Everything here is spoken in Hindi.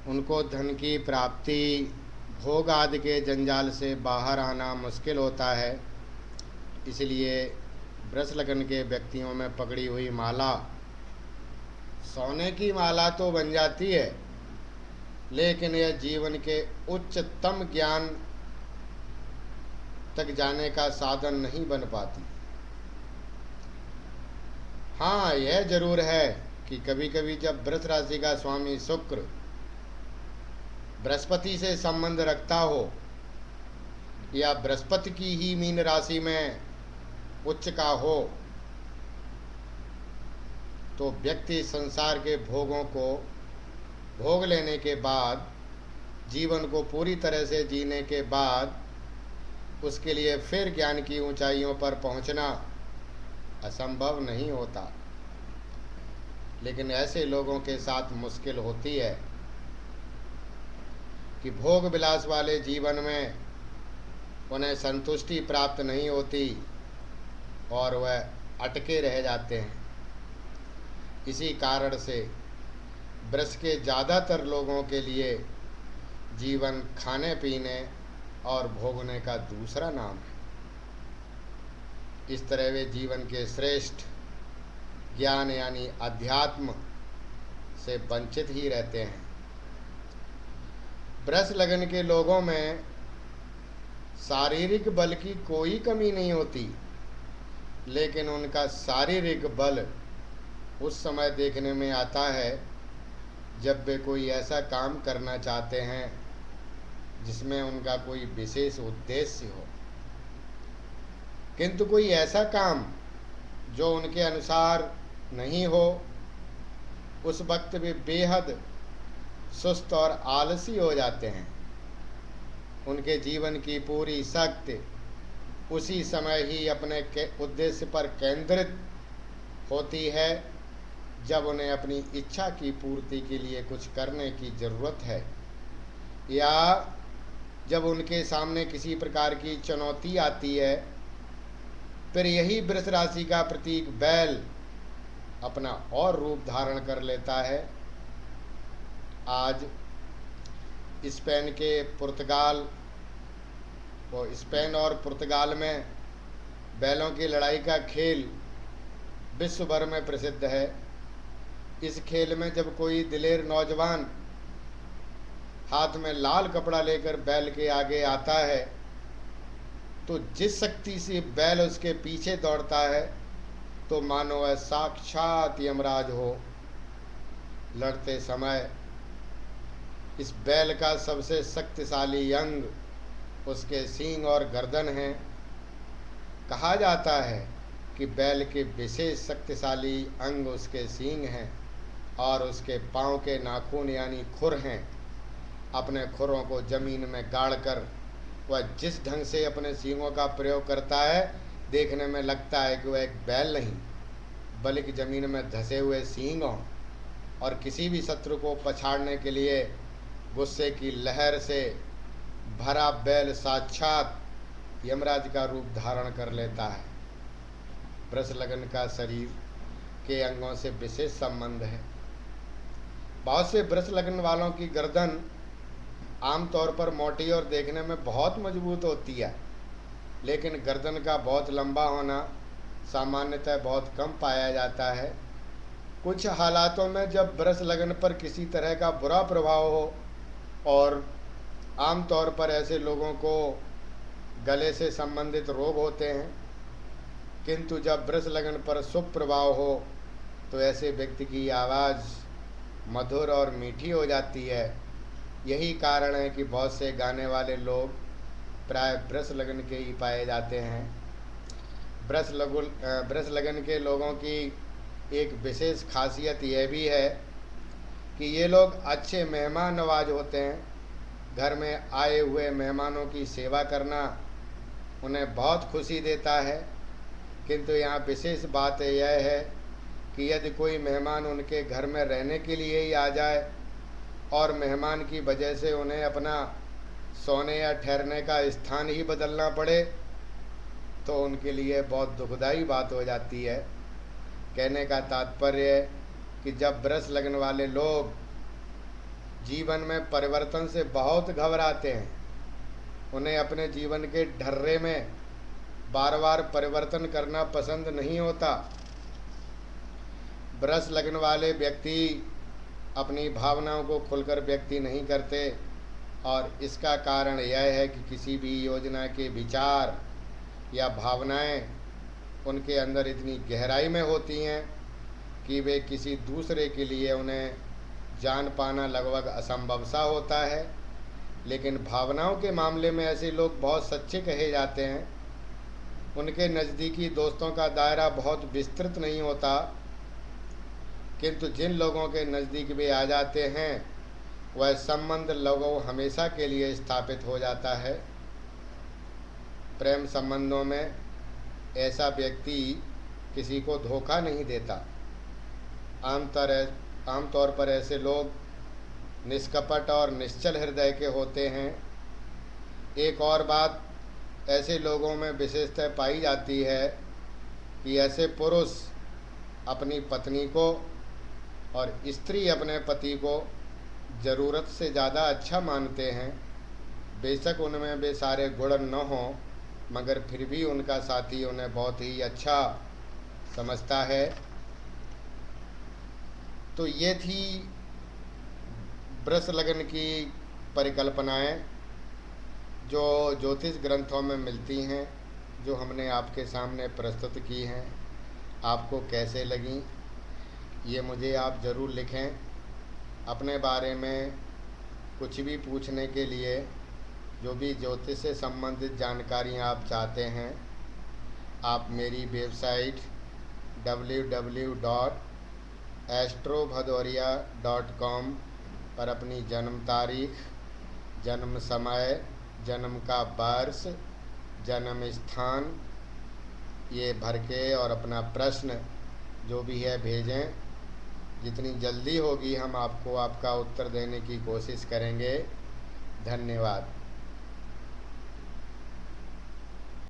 उनको धन की प्राप्ति, भोग आदि के जंजाल से बाहर आना मुश्किल होता है। इसलिए वृष लगन के व्यक्तियों में पकड़ी हुई माला सोने की माला तो बन जाती है, लेकिन यह जीवन के उच्चतम ज्ञान तक जाने का साधन नहीं बन पाती। हाँ, यह जरूर है कि कभी कभी जब वृष राशि का स्वामी शुक्र बृहस्पति से संबंध रखता हो या बृहस्पति की ही मीन राशि में उच्च का हो, तो व्यक्ति संसार के भोगों को भोग लेने के बाद, जीवन को पूरी तरह से जीने के बाद उसके लिए फिर ज्ञान की ऊंचाइयों पर पहुंचना असंभव नहीं होता। लेकिन ऐसे लोगों के साथ मुश्किल होती है कि भोग विलास वाले जीवन में उन्हें संतुष्टि प्राप्त नहीं होती और वह अटके रह जाते हैं। इसी कारण से वृष के ज़्यादातर लोगों के लिए जीवन खाने पीने और भोगने का दूसरा नाम है। इस तरह वे जीवन के श्रेष्ठ ज्ञान यानी अध्यात्म से वंचित ही रहते हैं। वृष लगन के लोगों में शारीरिक बल की कोई कमी नहीं होती, लेकिन उनका शारीरिक बल उस समय देखने में आता है जब वे कोई ऐसा काम करना चाहते हैं जिसमें उनका कोई विशेष उद्देश्य हो, किंतु कोई ऐसा काम जो उनके अनुसार नहीं हो, उस वक्त वे बेहद सुस्त और आलसी हो जाते हैं। उनके जीवन की पूरी शक्ति उसी समय ही अपने उद्देश्य पर केंद्रित होती है जब उन्हें अपनी इच्छा की पूर्ति के लिए कुछ करने की ज़रूरत है, या जब उनके सामने किसी प्रकार की चुनौती आती है। फिर यही वृष राशि का प्रतीक बैल अपना और रूप धारण कर लेता है। आज स्पेन और पुर्तगाल में बैलों की लड़ाई का खेल विश्व भर में प्रसिद्ध है। इस खेल में जब कोई दिलेर नौजवान हाथ में लाल कपड़ा लेकर बैल के आगे आता है, तो जिस शक्ति से बैल उसके पीछे दौड़ता है, तो मानो वह साक्षात यमराज हो। लड़ते समय इस बैल का सबसे शक्तिशाली अंग उसके सींग और गर्दन हैं। कहा जाता है कि बैल के विशेष शक्तिशाली अंग उसके सींग हैं और उसके पाँव के नाखून यानी खुर हैं। अपने खुरों को जमीन में गाड़कर वह जिस ढंग से अपने सींगों का प्रयोग करता है, देखने में लगता है कि वह एक बैल नहीं बल्कि जमीन में धंसे हुए सींग हों, और किसी भी शत्रु को पछाड़ने के लिए गुस्से की लहर से भरा बैल साक्षात यमराज का रूप धारण कर लेता है। वृष लगन का शरीर के अंगों से विशेष संबंध है। बहुत से वृष लगन वालों की गर्दन आमतौर पर मोटी और देखने में बहुत मजबूत होती है, लेकिन गर्दन का बहुत लंबा होना सामान्यतः बहुत कम पाया जाता है। कुछ हालातों में जब वृष लगन पर किसी तरह का बुरा प्रभाव हो, और आमतौर पर ऐसे लोगों को गले से संबंधित रोग होते हैं, किंतु जब वृष लगन पर शुभ प्रभाव हो तो ऐसे व्यक्ति की आवाज़ मधुर और मीठी हो जाती है। यही कारण है कि बहुत से गाने वाले लोग प्राय वृष लगन के ही पाए जाते हैं। वृष लगन के लोगों की एक विशेष खासियत यह भी है कि ये लोग अच्छे मेहमान नवाज होते हैं। घर में आए हुए मेहमानों की सेवा करना उन्हें बहुत खुशी देता है, किंतु यहाँ विशेष बात यह है कि यदि कोई मेहमान उनके घर में रहने के लिए ही आ जाए और मेहमान की वजह से उन्हें अपना सोने या ठहरने का स्थान ही बदलना पड़े, तो उनके लिए बहुत दुखदाई बात हो जाती है। कहने का तात्पर्य कि जब वृष लगन वाले लोग जीवन में परिवर्तन से बहुत घबराते हैं। उन्हें अपने जीवन के ढर्रे में बार बार परिवर्तन करना पसंद नहीं होता। वृष लग्न वाले व्यक्ति अपनी भावनाओं को खुलकर व्यक्त नहीं करते, और इसका कारण यह है कि किसी भी योजना के विचार या भावनाएं उनके अंदर इतनी गहराई में होती हैं कि वे किसी दूसरे के लिए उन्हें जान पाना लगभग असंभव सा होता है। लेकिन भावनाओं के मामले में ऐसे लोग बहुत सच्चे कहे जाते हैं। उनके नज़दीकी दोस्तों का दायरा बहुत विस्तृत नहीं होता, किंतु जिन लोगों के नज़दीक वे आ जाते हैं वह संबंध लोगों हमेशा के लिए स्थापित हो जाता है। प्रेम संबंधों में ऐसा व्यक्ति किसी को धोखा नहीं देता। आमतौर पर ऐसे लोग निष्कपट और निश्चल हृदय के होते हैं। एक और बात ऐसे लोगों में विशेषतः पाई जाती है कि ऐसे पुरुष अपनी पत्नी को और स्त्री अपने पति को ज़रूरत से ज़्यादा अच्छा मानते हैं। बेशक उनमें वे सारे गुण न हों, मगर फिर भी उनका साथी उन्हें बहुत ही अच्छा समझता है। तो ये थी वृष लग्न की परिकल्पनाएं जो ज्योतिष ग्रंथों में मिलती हैं, जो हमने आपके सामने प्रस्तुत की हैं। आपको कैसे लगी ये मुझे आप ज़रूर लिखें। अपने बारे में कुछ भी पूछने के लिए, जो भी ज्योतिष से संबंधित जानकारियाँ आप चाहते हैं, आप मेरी वेबसाइट www.astrobhadauria.com पर अपनी जन्म तारीख, जन्म समय, जन्म का वर्ष, जन्म स्थान ये भर के और अपना प्रश्न जो भी है भेजें। जितनी जल्दी होगी हम आपको आपका उत्तर देने की कोशिश करेंगे। धन्यवाद।